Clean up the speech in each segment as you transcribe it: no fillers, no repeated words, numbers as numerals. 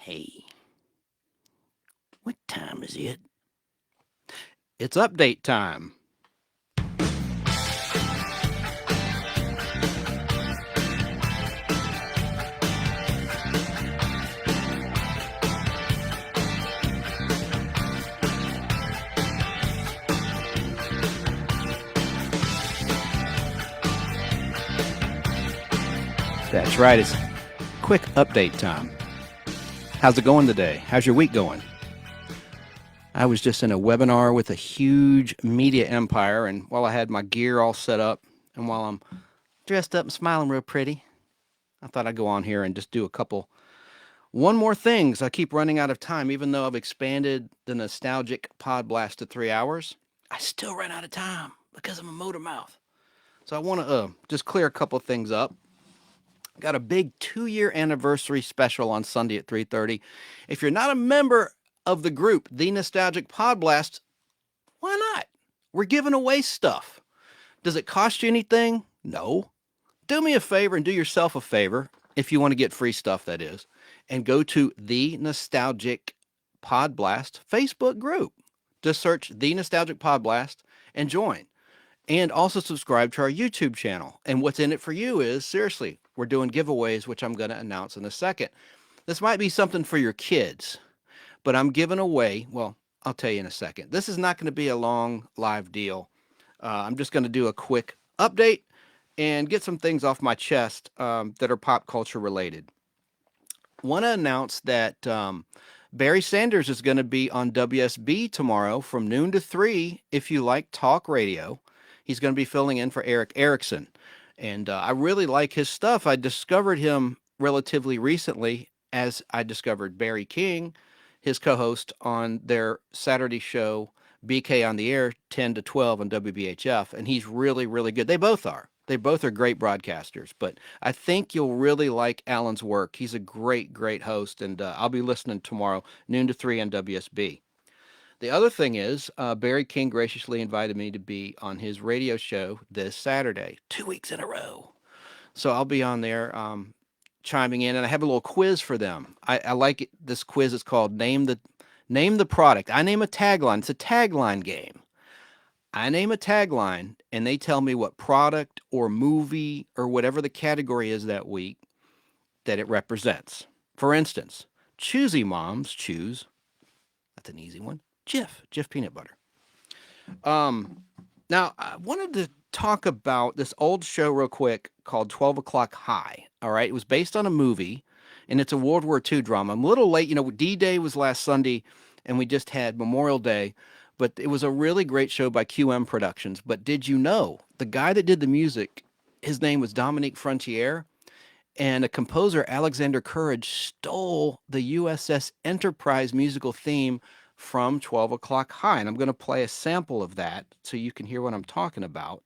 Hey, what time is it? It's update time. That's right, it's quick update time. How's it going today? How's your week going? I was just in a webinar with a huge media empire, and while I had my gear all set up, and while I'm dressed up and smiling real pretty, I thought I'd go on here and just do one more things. I keep running out of time, even though I've expanded the nostalgic Podblast to 3 hours. I still run out of time because I'm a motor mouth. So I want to just clear a couple things up. Got a big 2-year anniversary special on Sunday at 3:30. If you're not a member of the group, The Nostalgic Podblast, why not? We're giving away stuff. Does it cost you anything? No. Do me a favor and do yourself a favor, if you want to get free stuff, that is, and go to The Nostalgic Podblast Facebook group. Just search The Nostalgic Podblast and join. And also subscribe to our YouTube channel. And what's in it for you is, seriously, we're doing giveaways, which I'm going to announce in a second. This might be something for your kids, but I'm giving away, well, I'll tell you in a second. This is not going to be a long live deal. I'm just going to do a quick update and get some things off my chest that are pop culture related. Want to announce that Barry Sanders is going to be on WSB tomorrow from noon to 3 if you like talk radio. He's going to be filling in for Eric Erickson. And I really like his stuff. I discovered him relatively recently as I discovered Barry King, his co-host on their Saturday show, BK on the Air, 10 to 12 on WBHF. And he's really, really good. They both are. They both are great broadcasters. But I think you'll really like Alan's work. He's a great, great host. And I'll be listening tomorrow, noon to 3 on WSB. The other thing is, Barry King graciously invited me to be on his radio show this Saturday, 2 weeks in a row. So I'll be on there chiming in, and I have a little quiz for them. I like it. This quiz is called Name the Product. I name a tagline. It's a tagline game. I name a tagline, and they tell me what product or movie or whatever the category is that week that it represents. For instance, Choosy Moms choose. That's an easy one. Jif peanut butter. Now I wanted to talk about this old show real quick called 12 O'Clock High. All right. It was based on a movie, and it's a World War II drama. I'm a little late. D-Day was last Sunday, and we just had Memorial Day, but it was a really great show by QM Productions. But did you know the guy that did the music, his name was Dominique Frontier, and a composer, Alexander Courage, stole the USS Enterprise musical theme from 12 O'Clock High. And I'm going to play a sample of that so you can hear what I'm talking about.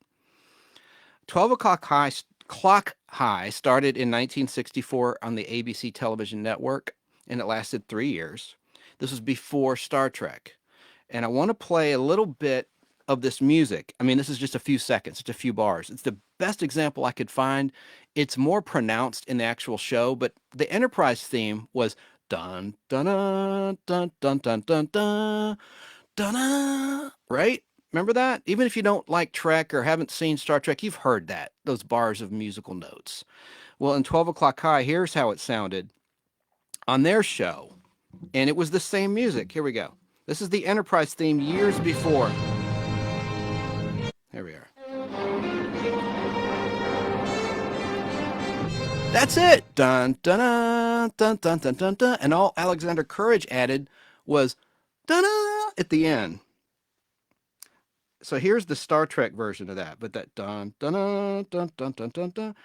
12 O'Clock High started in 1964 on the ABC television network, and it lasted 3 years. This was before Star Trek. And I want to play a little bit of this music. I mean, this is just a few seconds, it's a few bars. It's the best example I could find. It's more pronounced in the actual show, but the Enterprise theme was dun dun dun dun dun dun dun dun dun, right? Remember that? Even if you don't like Trek or haven't seen Star Trek, you've heard that, those bars of musical notes. Well, in 12 O'Clock High, here's how it sounded on their show. And it was the same music. Here we go. This is the Enterprise theme years before. Here we are. That's it. Dun dun dun dun dun dun dun. And all Alexander Courage added was dun dun at the end. So here's the Star Trek version of that, but that dun dun dun dun dun dun dun dun,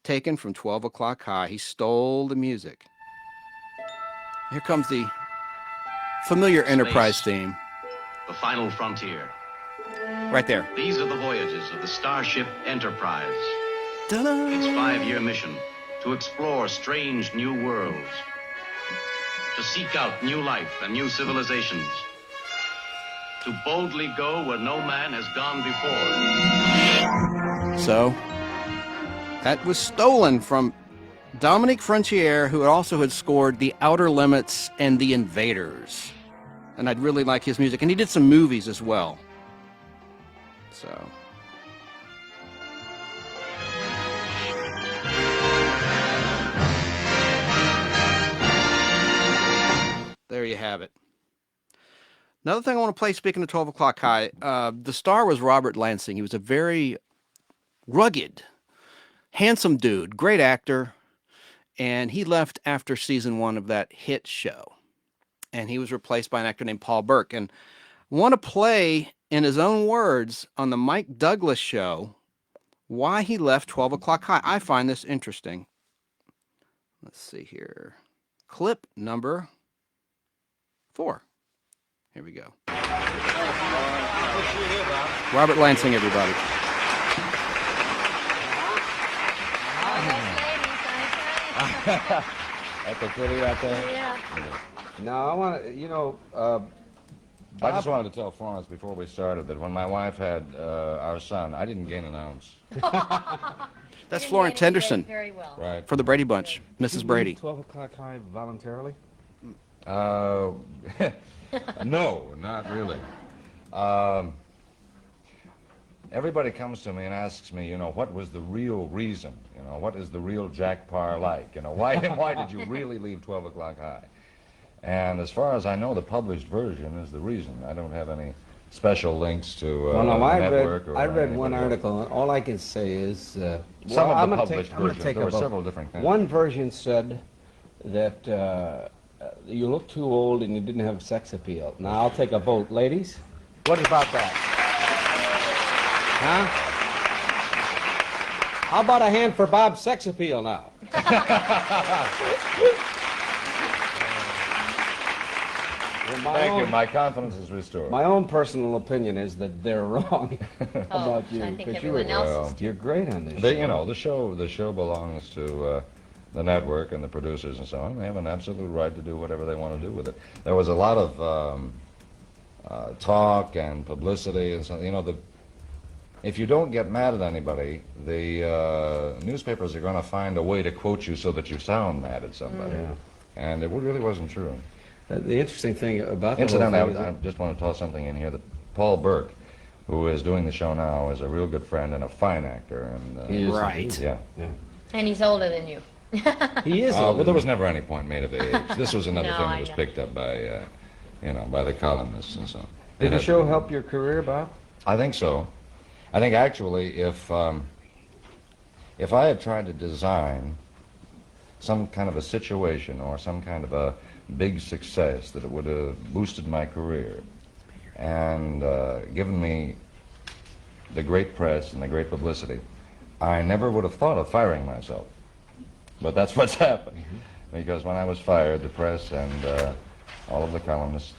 taken from 12 O'Clock High. He stole the music. Here comes the familiar Enterprise theme. The final frontier. Right there. These are the voyages of the starship Enterprise. Ta-da! Its 5-year mission to explore strange new worlds, to seek out new life and new civilizations, to boldly go where no man has gone before. So, that was stolen from Dominique Frontiere, who also had scored The Outer Limits and The Invaders. And I'd really like his music. And he did some movies as well. So... there you have it. Another thing I want to play, speaking of 12 O'Clock High, the star was Robert Lansing. He was a very rugged, handsome dude, great actor, and he left after season 1 of that hit show. And he was replaced by an actor named Paul Burke. And I want to play, in his own words, on the Mike Douglas show, why he left 12 O'Clock High. I find this interesting. Let's see here. Clip number 4. Here we go. Robert Lansing, everybody. That's a pretty right there? Yeah. No, I want to, I just wanted to tell Florence before we started that when my wife had our son, I didn't gain an ounce. That's Florence Henderson. Very well. Right. For the Brady Bunch, Mrs. Brady. 12 O'Clock High voluntarily? No, not really. Everybody comes to me and asks me, what was the real reason? What is the real Jack Parr like? Why did you really leave 12 O'Clock High? And as far as I know, the published version is the reason. I don't have any special links to well, no, the network. I read one article, and all I can say is... some of the published versions. There were several different things. One version said that you look too old and you didn't have sex appeal. Now, I'll take a vote. Ladies, what about that? Huh? How about a hand for Bob's sex appeal now? Thank you. My confidence is restored. My own personal opinion is that they're wrong about you. I think 'cause everyone else is. You're great on this show. The show belongs to the network and the producers and so on. They have an absolute right to do whatever they want to do with it. There was a lot of talk and publicity and so. If you don't get mad at anybody, the newspapers are going to find a way to quote you so that you sound mad at somebody. Yeah. And it really wasn't true. The interesting thing about the Incidentally, whole thing I just want to toss something in here that Paul Burke, who is doing the show now, is a real good friend and a fine actor. And He is right. Yeah. And he's older than you. He is. But there was never any point made of age. This was another No, thing I that was know. picked up by, by the columnists and so on. Did the show help your career, Bob? I think so. I think actually, if I had tried to design some kind of a situation or some kind of a big success that it would have boosted my career and given me the great press and the great publicity, I never would have thought of firing myself. But that's what's happened. Because when I was fired, the press and all of the columnists,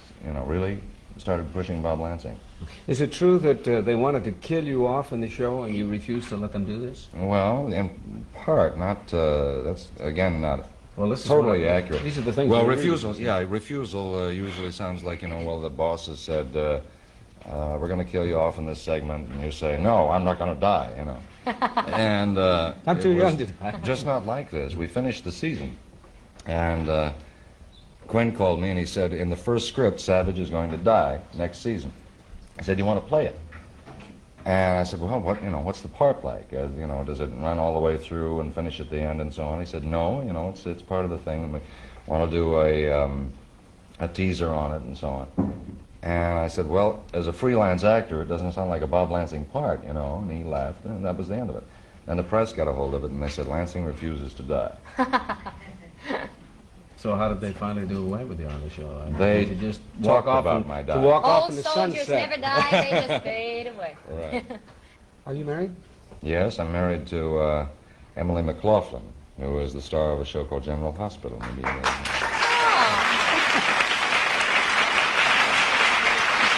really started pushing Bob Lansing. Is it true that they wanted to kill you off in the show and you refused to let them do this? Well, in part, not, that's, again, not Well, this is totally accurate. These are the things. Well, we refusal, read. yeah, refusal usually sounds like, well, the boss has said, we're going to kill you off in this segment, and you say, no, I'm not going to die, And I'm too young to die. Just not like this. We finished the season, and Quinn called me and he said, in the first script, Savage is going to die next season. I said, you want to play it? And I said, well, what's the part like? Does it run all the way through and finish at the end and so on? He said, no, it's part of the thing. And we want to do a teaser on it and so on. And I said, well, as a freelance actor, it doesn't sound like a Bob Lansing part, And he laughed, and that was the end of it. And the press got a hold of it, and they said, Lansing refuses to die. So how did they finally do away with you on the show? They Did you just talked walk off about and, my to die. walk off Old in the soldiers sunset. never die, they just fade away. Right. Are you married? Yes, I'm married to Emily McLaughlin, who is the star of a show called General Hospital. Maybe you know.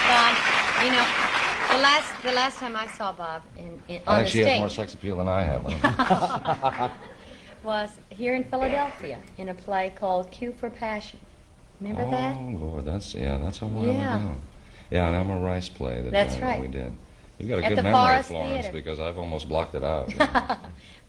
Bob, the last time I saw Bob I on think the she has more stage sex appeal than I have. was here in Philadelphia in a play called Cue for Passion. Remember that? Oh, Lord, that's a while Yeah. ago. Yeah, an Elmer Rice play that That's right. we did. You've got a At good the memory, Forest Florence, Theater. because I've almost blocked it out.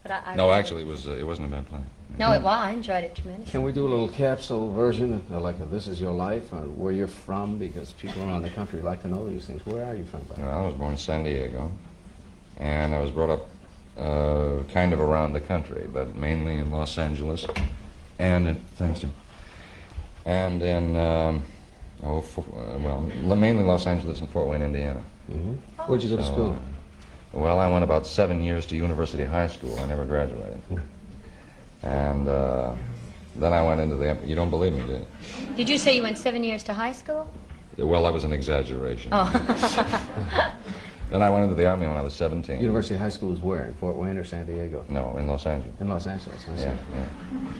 But I No, really- actually, it wasn't a bad play. No, it was. I enjoyed it tremendously. Can we do a little capsule version, like a This Is Your Life, or where you're from? Because people around the country like to know these things. Where are you from? Bob? Well, I was born in San Diego, and I was brought up kind of around the country, but mainly in Los Angeles, and in, thanks, Jim, and in, mainly Los Angeles and Fort Wayne, Indiana. Mm-hmm. Where'd you go to school? Well, I went about 7 years to University High School. I never graduated. And then I went into the... You don't believe me, do you? Did you say you went 7 years to high school? Well, that was an exaggeration. Oh. Then I went into the Army when I was 17. University High School is where? In Fort Wayne or San Diego? No, in Los Angeles. In Los Angeles. I see.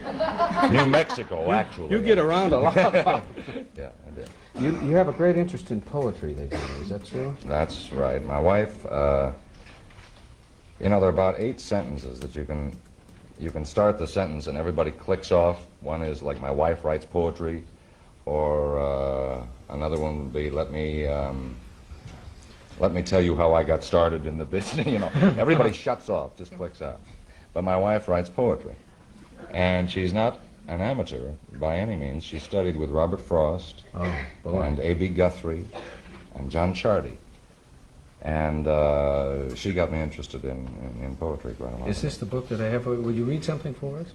Yeah. New Mexico, actually. You get around a lot. Yeah, I did. You have a great interest in poetry, they tell me. Is that true? That's right. My wife, there are about 8 sentences that you can start the sentence and everybody clicks off. One is like, my wife writes poetry, or another one would be, let me tell you how I got started in the business. Everybody shuts off, just clicks out. But my wife writes poetry, and she's not an amateur by any means. She studied with Robert Frost and A.B. Guthrie and John Chardy. And she got me interested in poetry quite a lot. Is this the book that I have? Would you read something for us?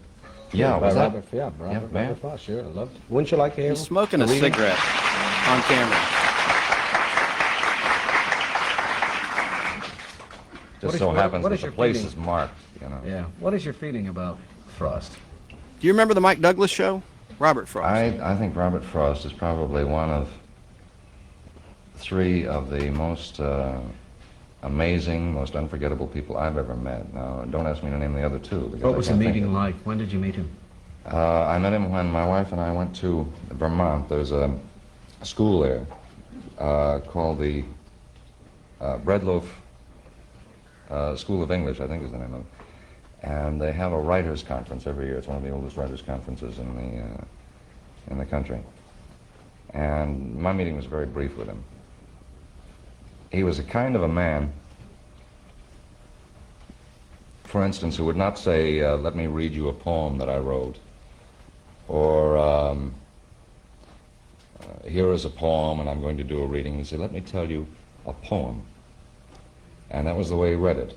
Yeah, by was that? Robert, yeah, Robert man. Frost, sure. I love it. Wouldn't you like to hear He's him? smoking a Read it? cigarette on camera. Just What so is- happens what that is the your place feeling? is marked, Yeah. What is your feeling about Frost? Do you remember the Mike Douglas show? Robert Frost. I think Robert Frost is probably one of 3 of the most amazing, most unforgettable people I've ever met. Now, don't ask me to name the other 2. Because What I was the can't think meeting of- like? When did you meet him? I met him when my wife and I went to Vermont. There's a school there called the Breadloaf School of English, I think is the name of it. And they have a writers' conference every year. It's one of the oldest writers' conferences in the country. And my meeting was very brief with him. He was a kind of a man, for instance, who would not say, let me read you a poem that I wrote, or here is a poem and I'm going to do a reading. He'd say, let me tell you a poem. And that was the way he read it.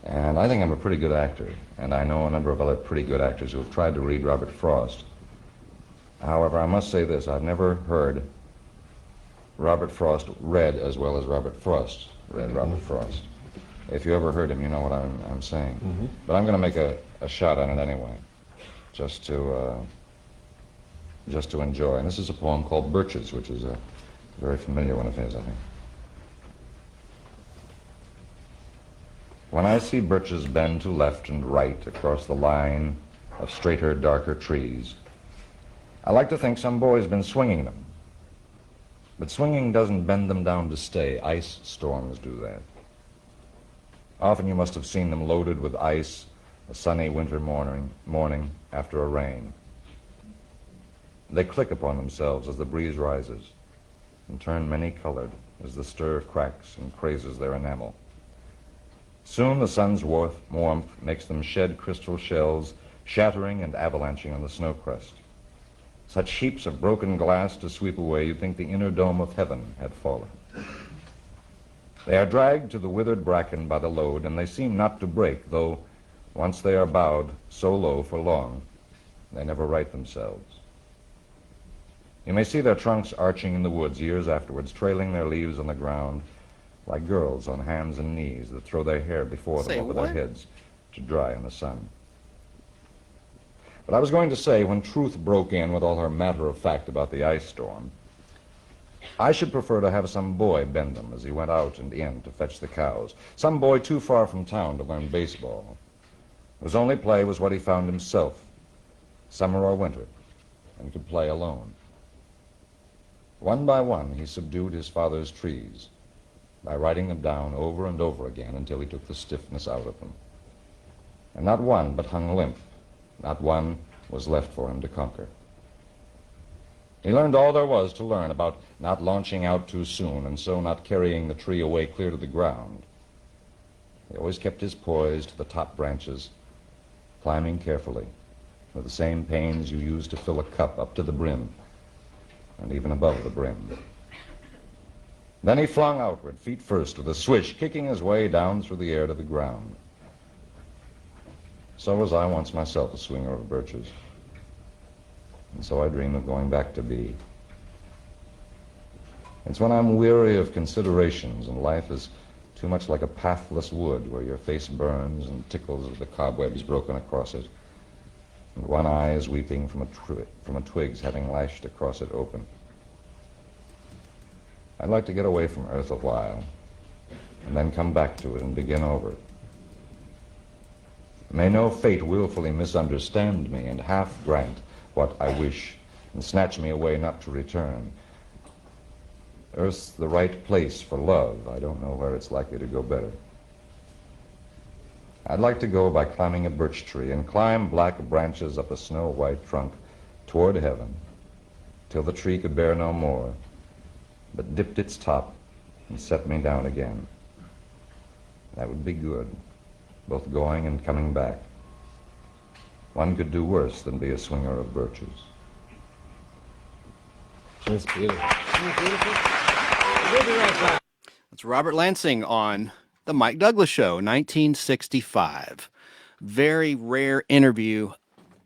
And I think I'm a pretty good actor, and I know a number of other pretty good actors who have tried to read Robert Frost. However, I must say this, I've never heard Robert Frost read as well as Robert Frost read Robert Frost. If you ever heard him, you know what I'm saying. Mm-hmm. But I'm going to make a shot at it anyway, just to enjoy. And this is a poem called Birches, which is a very familiar one of his, I think. When I see birches bend to left and right across the line of straighter, darker trees, I like to think some boy's been swinging them. But swinging doesn't bend them down to stay. Ice storms do that. Often you must have seen them loaded with ice a sunny winter morning after a rain. They click upon themselves as the breeze rises and turn many-colored as the stir cracks and crazes their enamel. Soon the sun's warmth makes them shed crystal shells, shattering and avalanching on the snow crest. Such heaps of broken glass to sweep away, you'd think the inner dome of heaven had fallen. They are dragged to the withered bracken by the load, and they seem not to break, though once they are bowed so low for long, they never right themselves. You may see their trunks arching in the woods years afterwards, trailing their leaves on the ground, like girls on hands and knees that throw their hair before them over their heads to dry in the sun. But I was going to say, when truth broke in with all her matter of fact about the ice storm, I should prefer to have some boy bend them as he went out and in to fetch the cows. Some boy too far from town to learn baseball, whose only play was what he found himself, summer or winter, and could play alone. One by one, he subdued his father's trees by writing them down over and over again until he took the stiffness out of them. And not one but hung limp. Not one was left for him to conquer. He learned all there was to learn about not launching out too soon and so not carrying the tree away clear to the ground. He always kept his poise to the top branches, climbing carefully, with the same pains you use to fill a cup up to the brim, and even above the brim. Then he flung outward, feet first, with a swish, kicking his way down through the air to the ground. So was I once myself a swinger of birches, and so I dream of going back to be. It's when I'm weary of considerations and life is too much like a pathless wood where your face burns and tickles with the cobwebs broken across it, and one eye is weeping from a twig's having lashed across it open. I'd like to get away from Earth a while, and then come back to it and begin over. May no fate willfully misunderstand me and half grant what I wish, and snatch me away not to return. Earth's the right place for love. I don't know where it's likely to go better. I'd like to go by climbing a birch tree and climb black branches up a snow-white trunk toward heaven till the tree could bear no more, but dipped its top and set me down again. That would be good, both going and coming back. One could do worse than be a swinger of birches. That's beautiful. Beautiful. We'll be right back. That's Robert Lansing on The Mike Douglas Show, 1965. Very rare interview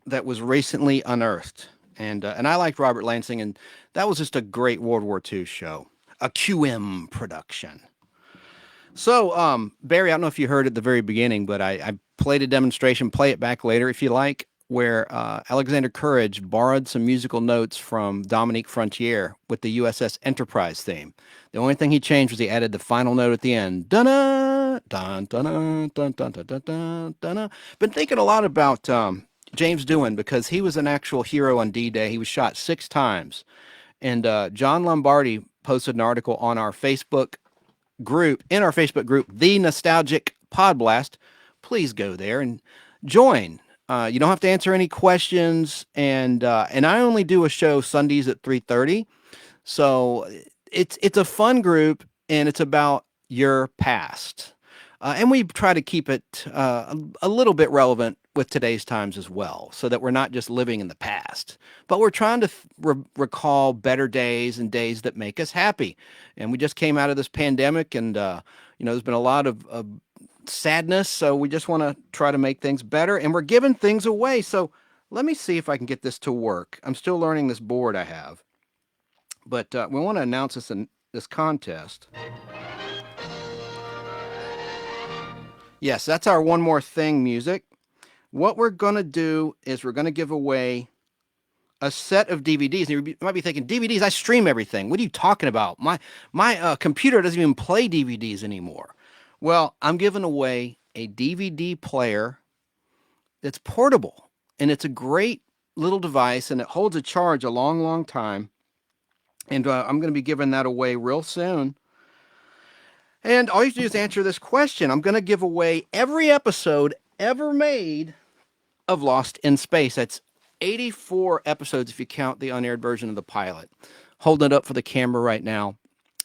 that was recently unearthed. And I liked Robert Lansing, and that was just a great World War II show, a QM production. So, Barry, I don't know if you heard at the very beginning, but I played a demonstration. Play it back later if you like, where Alexander Courage borrowed some musical notes from Dominique Frontier with the USS Enterprise theme. The only thing he changed was he added the final note at the end. Dun-na, dun, dun-na, dun, dun, dun, dun, dun, dun. Been thinking a lot about James Doohan because he was an actual hero on D-Day. He was shot 6 times. And John Lombardi posted an article on our Facebook group, The Nostalgic Podblast. Please go there and join. You don't have to answer any questions, and I only do a show Sundays at 3:30, so it's a fun group, and it's about your past, and we try to keep it a little bit relevant with today's times as well, so that we're not just living in the past, but we're trying to recall better days and days that make us happy. And we just came out of this pandemic, and there's been a lot of sadness, so we just want to try to make things better, and we're giving things away. So let me see if I can get this to work. I'm still learning this board I have, but we want to announce this contest. Yes, that's our One More Thing music. What we're going to do is we're going to give away a set of DVDs. And you might be thinking, DVDs, I stream everything. What are you talking about? My computer doesn't even play DVDs anymore. Well, I'm giving away a DVD player that's portable, and it's a great little device, and it holds a charge a long, long time. And I'm going to be giving that away real soon. And all you have to do is answer this question. I'm going to give away every episode ever made of Lost in Space. That's 84 episodes if you count the unaired version of the pilot. Holding it up for the camera right now.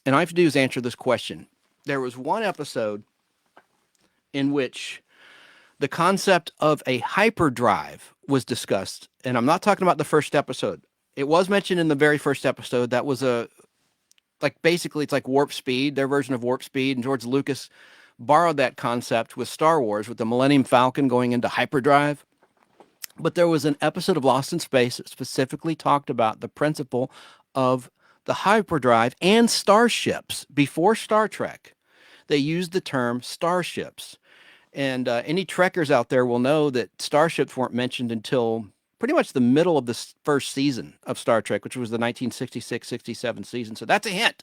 And all you have to do is answer this question. There was one episode in which the concept of a hyperdrive was discussed. And I'm not talking about the first episode. It was mentioned in the very first episode. That was basically it's like warp speed, their version of warp speed. And George Lucas borrowed that concept with Star Wars, with the Millennium Falcon going into hyperdrive. But there was an episode of Lost in Space that specifically talked about the principle of the hyperdrive and starships. Before Star Trek, they used the term starships. And any Trekkers out there will know that starships weren't mentioned until pretty much the middle of the first season of Star Trek, which was the 1966-67 season. So that's a hint.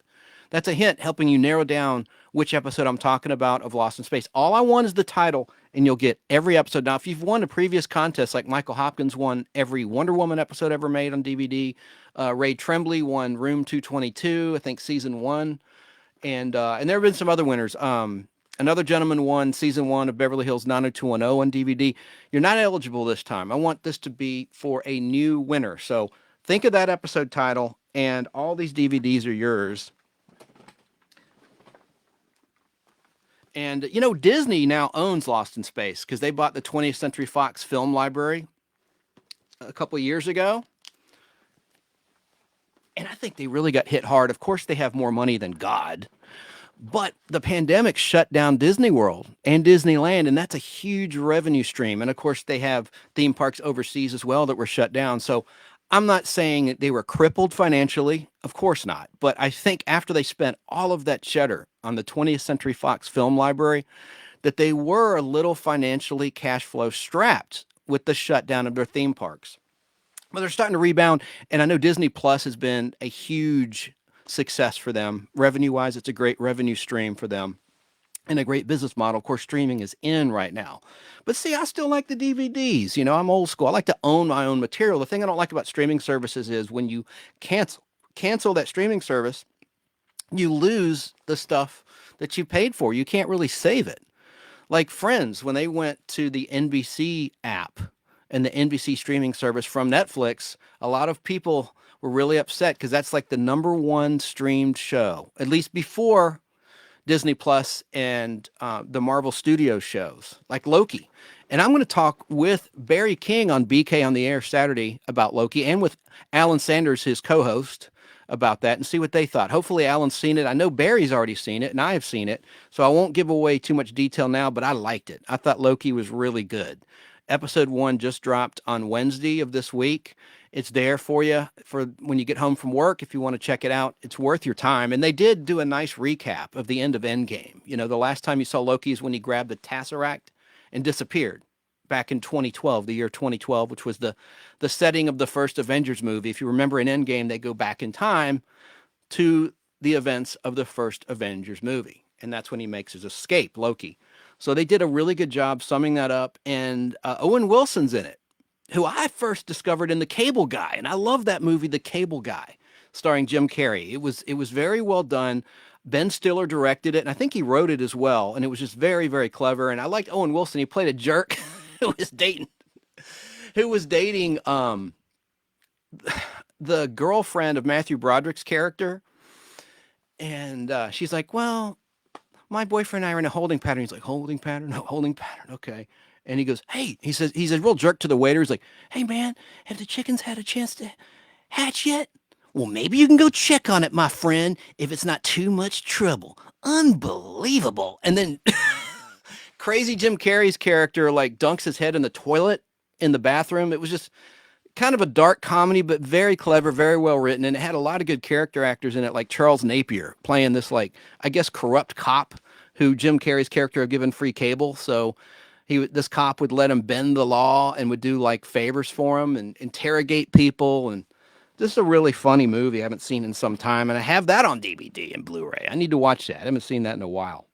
That's a hint helping you narrow down which episode I'm talking about of Lost in Space. All I want is the title, and you'll get every episode. Now, if you've won a previous contest, like Michael Hopkins won every Wonder Woman episode ever made on DVD, Ray Tremblay won Room 222, I think season 1, and there have been some other winners. Another gentleman won season 1 of Beverly Hills 90210 on DVD. You're not eligible this time. I want this to be for a new winner. So think of that episode title, and all these DVDs are yours. And, Disney now owns Lost in Space because they bought the 20th Century Fox film library a couple of years ago. And I think they really got hit hard. Of course, they have more money than God. But the pandemic shut down Disney World and Disneyland, and that's a huge revenue stream. And of course, they have theme parks overseas as well that were shut down. So I'm not saying that they were crippled financially. Of course not. But I think after they spent all of that cheddar on the 20th Century Fox film library, that they were a little financially cash flow strapped with the shutdown of their theme parks. But they're starting to rebound. And I know Disney Plus has been a huge success for them. Revenue wise, it's a great revenue stream for them and a great business model. Of course, streaming is in right now. But see, I still like the DVDs. I'm old school. I like to own my own material. The thing I don't like about streaming services is when you cancel that streaming service, you lose the stuff that you paid for. You can't really save it. Like Friends, when they went to the NBC app and the NBC streaming service from Netflix, a lot of people were really upset because that's like the number one streamed show, at least before Disney Plus and the Marvel Studios shows, like Loki. And I'm going to talk with Barry King on BK on the Air Saturday about Loki, and with Alan Sanders, his co-host, about that, and see what they thought. Hopefully Alan's seen it. I know Barry's already seen it, and I have seen it, so I won't give away too much detail now, but I liked it. I thought Loki was really good. Episode 1 just dropped on Wednesday of this week. It's there for you for when you get home from work. If you want to check it out, it's worth your time. And they did do a nice recap of the end of Endgame. The last time you saw Loki is when he grabbed the Tesseract and disappeared back in 2012, the year 2012, which was the setting of the first Avengers movie. If you remember in Endgame, they go back in time to the events of the first Avengers movie. And that's when he makes his escape, Loki. So they did a really good job summing that up. And Owen Wilson's in it, who I first discovered in The Cable Guy. And I love that movie, The Cable Guy, starring Jim Carrey. It was very well done. Ben Stiller directed it, and I think he wrote it as well. And it was just very, very clever. And I liked Owen Wilson. He played a jerk who was dating the girlfriend of Matthew Broderick's character. And she's like, well, my boyfriend and I are in a holding pattern. He's like, holding pattern? No, holding pattern. Okay. And he goes, hey, he's a real jerk to the waiter. He's like, hey, man, have the chickens had a chance to hatch yet? Well, maybe you can go check on it, my friend, if it's not too much trouble. Unbelievable. And then crazy Jim Carrey's character like dunks his head in the toilet in the bathroom. It was just kind of a dark comedy, but very clever, very well written. And it had a lot of good character actors in it, like Charles Napier playing this, like, I guess, corrupt cop who Jim Carrey's character had given free cable. So this cop would let him bend the law and would do like favors for him and interrogate people. And this is a really funny movie I haven't seen in some time. And I have that on DVD and Blu-ray. I need to watch that. I haven't seen that in a while.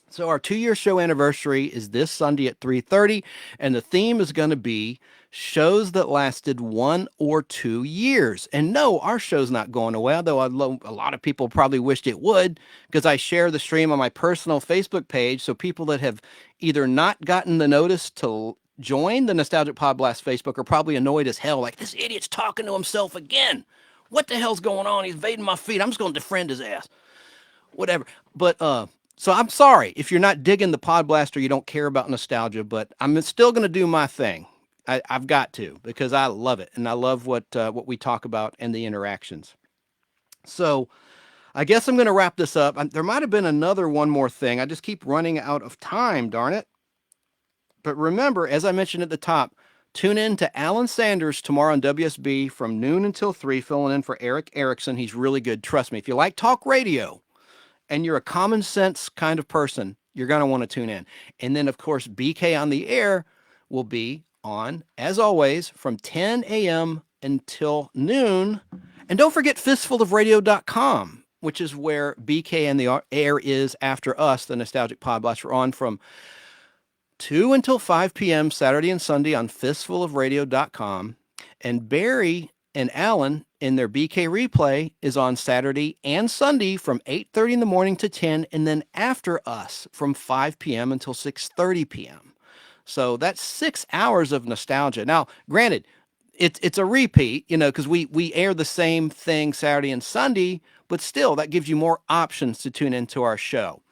So our 2-year show anniversary is this Sunday at 3:30, and the theme is going to be shows that lasted 1 or 2 years. And no, our show's not going away, although a lot of people probably wished it would, because I share the stream on my personal Facebook page, so people that have either not gotten the notice to join the Nostalgic Podblast Facebook are probably annoyed as hell, like, this idiot's talking to himself again. What the hell's going on? He's invading my feed. I'm just going to defriend his ass. Whatever. But, so I'm sorry if you're not digging the Podblast or you don't care about nostalgia, but I'm still going to do my thing. I've got to, because I love it, and I love what we talk about and the interactions. So I guess I'm going to wrap this up. There might have been one more thing. I just keep running out of time, darn it. But remember, as I mentioned at the top, tune in to Alan Sanders tomorrow on WSB from noon until 3, filling in for Eric Erickson. He's really good. Trust me. If you like talk radio and you're a common sense kind of person, you're going to want to tune in. And then, of course, BK on the Air will be on, as always, from 10 a.m. until noon. And don't forget fistfulofradio.com, which is where BK and the Air is after us, the Nostalgic Podblast. We're on from 2 until 5 p.m. Saturday and Sunday on fistfulofradio.com. And Barry and Alan in their BK replay is on Saturday and Sunday from 8:30 in the morning to 10, and then after us from 5 p.m. until 6:30 p.m. So that's 6 hours of nostalgia. Now, granted, it's a repeat, because we air the same thing Saturday and Sunday, but still that gives you more options to tune into our show.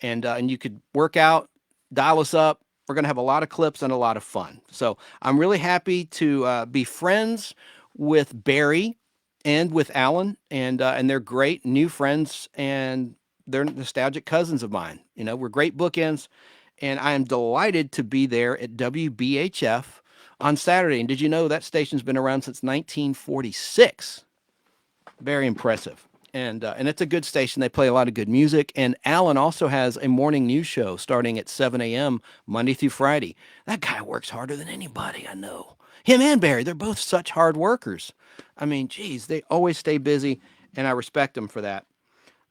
and you could work out, dial us up. We're going to have a lot of clips and a lot of fun. So I'm really happy to be friends with Barry and with Alan, and they're great new friends, and they're nostalgic cousins of mine. You know, we're great bookends, and I am delighted to be there at WBHF on Saturday. And did you know that station's been around since 1946? Very impressive. And it's a good station. They play a lot of good music. And Alan also has a morning news show starting at 7 a.m. Monday through Friday. That guy works harder than anybody I know. Him and Barry, they're both such hard workers. I mean, geez, they always stay busy, and I respect them for that.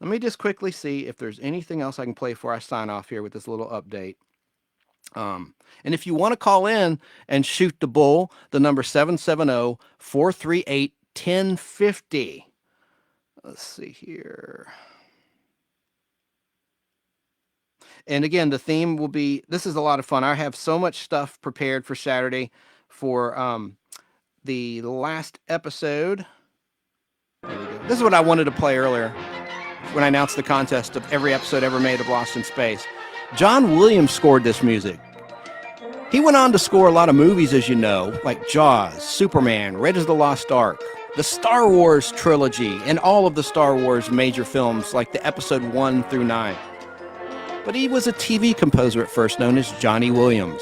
Let me just quickly see if there's anything else I can play before I sign off here with this little update. And if you want to call in and shoot the bull, the number 770-438-1050. Let's see here. And again, the theme will be, this is a lot of fun. I have so much stuff prepared for Saturday for the last episode. There we go. This is what I wanted to play earlier when I announced the contest of every episode ever made of Lost in Space. John Williams scored this music. He went on to score a lot of movies, as you know, like Jaws, Superman, Raiders of the Lost Ark, the Star Wars trilogy, and all of the Star Wars major films, like the episode 1 through 9. But he was a TV composer at first, known as Johnny Williams.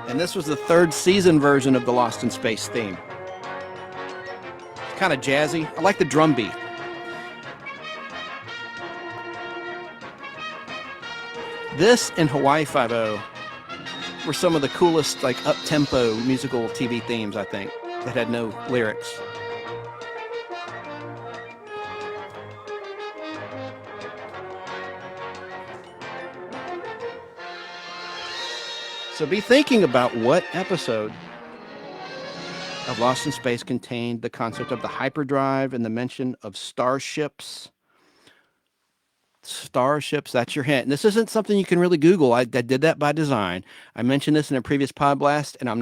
And this was the 3rd season version of the Lost in Space theme. It's kind of jazzy. I like the drum beat. This and Hawaii Five-0 were some of the coolest, like, up-tempo musical TV themes, I think, that had no lyrics. So be thinking about what episode of Lost in Space contained the concept of the hyperdrive and the mention of starships. Starships, that's your hint. And this isn't something you can really Google. I did that by design. I mentioned this in a previous Podblast, and I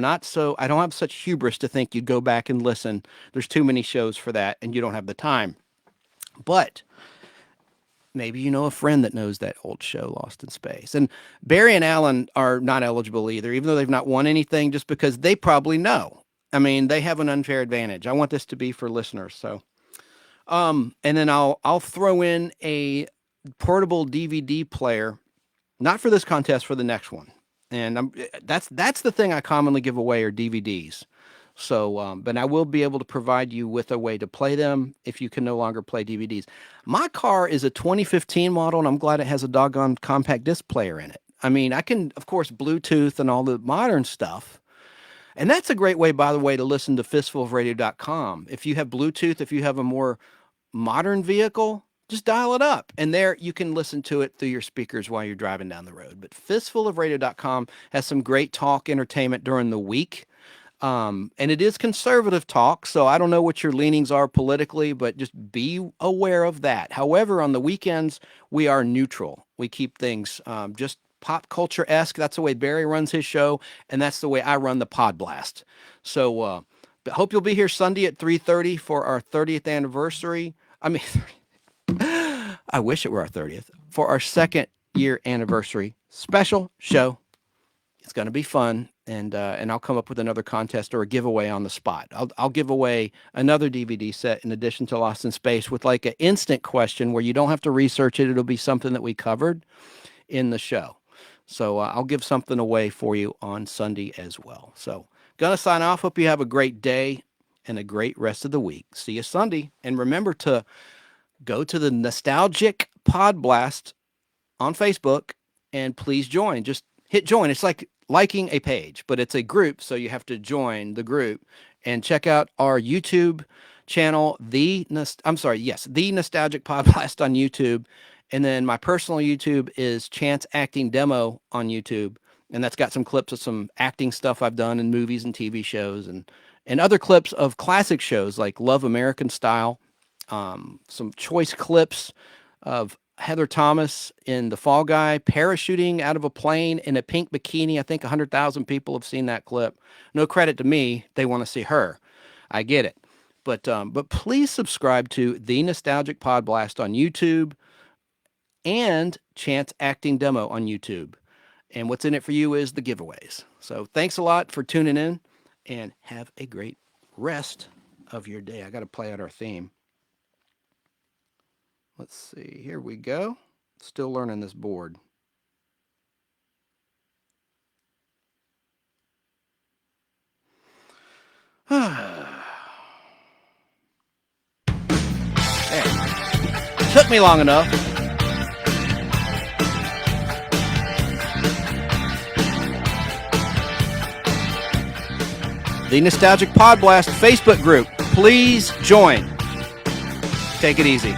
don't have such hubris to think you'd go back and listen. There's too many shows for that, and you don't have the time. But maybe you know a friend that knows that old show, Lost in Space. And Barry and Alan are not eligible either, even though they've not won anything, just because they probably know. I mean, they have an unfair advantage. I want this to be for listeners. So, and then I'll throw in a portable DVD player, not for this contest, for the next one. And that's the thing I commonly give away are DVDs. So, but I will be able to provide you with a way to play them if you can no longer play DVDs. My car is a 2015 model, and I'm glad it has a doggone compact disc player in it. I mean, I can, of course, Bluetooth and all the modern stuff. And that's a great way, by the way, to listen to fistfulofradio.com. If you have Bluetooth, if you have a more modern vehicle, just dial it up. And there you can listen to it through your speakers while you're driving down the road. But fistfulofradio.com has some great talk entertainment during the week. And it is conservative talk, so I don't know what your leanings are politically, but just be aware of that. However, on the weekends, we are neutral. We keep things just pop culture-esque. That's the way Barry runs his show, and that's the way I run the Podblast. So but hope you'll be here Sunday at 3:30 for our 30th anniversary. I mean, I wish it were our 30th. For our 2nd year anniversary special show. It's going to be fun, and I'll come up with another contest or a giveaway on the spot. I'll give away another DVD set in addition to Lost in Space with like an instant question where you don't have to research it. It'll be something that we covered in the show. So I'll give something away for you on Sunday as well. So gonna sign off. Hope you have a great day and a great rest of the week. See you Sunday, and remember to go to the Nostalgic Podblast on Facebook and please join. Just hit join. It's like liking a page, but it's a group, so you have to join the group and check out our YouTube channel, the Nostalgic Podcast on YouTube, and then my personal YouTube is Chance Acting Demo on YouTube, and that's got some clips of some acting stuff I've done in movies and TV shows, and other clips of classic shows like Love American Style, some choice clips of Heather Thomas in The Fall Guy, parachuting out of a plane in a pink bikini. I think 100,000 people have seen that clip. No credit to me. They want to see her. I get it. But please subscribe to The Nostalgic Podblast on YouTube. and chance acting demo on YouTube. And what's in it for you is the giveaways. So thanks a lot for tuning in, and have a great rest of your day. I got to play out our theme. Let's see. Here we go. Still learning this board. There. Took me long enough. The Nostalgic Podblast Facebook group. Please join. Take it easy.